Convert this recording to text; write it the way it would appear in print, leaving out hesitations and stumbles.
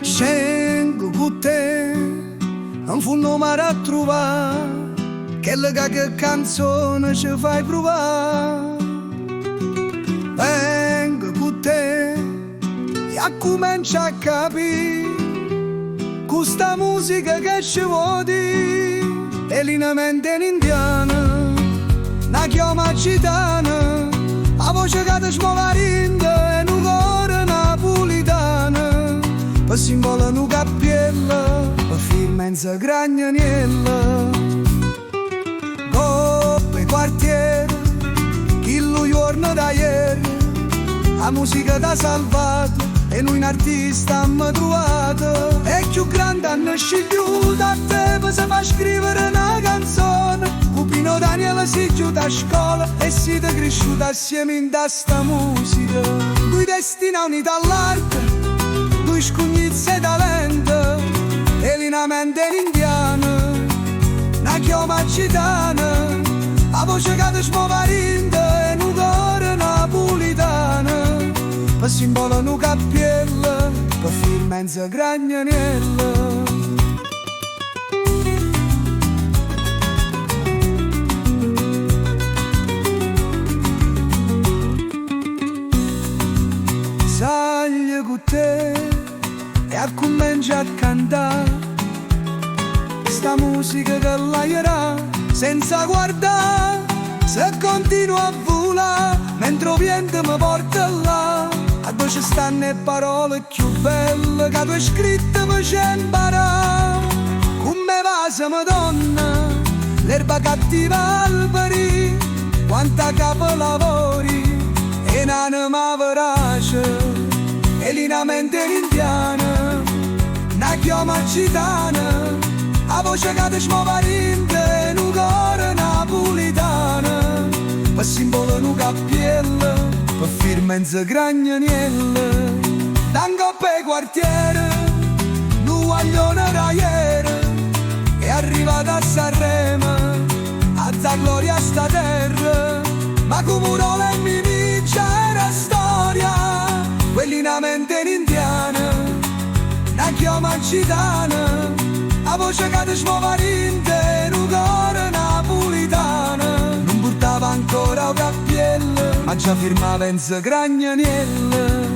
Scengo con te, non fu un numero a trovare, che canzone ci fai provare. Vengo con te e comincia a capire questa musica che ci vuoi dire. È l'inamente in indiana, una chioma gitana, la voce che ti smuova e un cuore napolitana. Per simbolo un cappiello, per firma in gragnaniella. Coppe quartiere, chi lo giorno da ieri, la musica t'ha salvato e noi un artista abbiamo trovato. E più grande hanno scelto da te per se fa scrivere una canzone. Cupino Daniele si chiude a scuola e siete cresciuti assieme in sta musica. Lui destina unita all'arte, lui scugnizza e talento, e l'inamente indiana, una chioma gitana, la voce che ti smuova e un cuore napolitana. Per simbolo un cappiello, per firma in gragnaniella. Saglia con te e comincia a cantare sta musica che laierà senza guardare, se continua a volare mentre il vento mi porta là. A dove ci stanno le parole più belle che tu hai scritto mi c'è imparare. Come va se madonna, l'erba cattiva alberi, quanta capolavori e un'anima verace. E l'inamente indiana, una chioma gitana, la voce che ti smuova e un cuore napolitana. Per simbolo un cappiello, per firma in gragnaniella. Dango per quartiere, un guaglione da ieri, è arrivato a Sanremo, a da gloria a sta terra. Ma come un'ola e mi dice era storia, quell'inamente in indiana, una chioma gitana, la voce che ti smuova in un cuore napolitana. Non portava ancora un cappiello, ma già firmava in gragnaniella.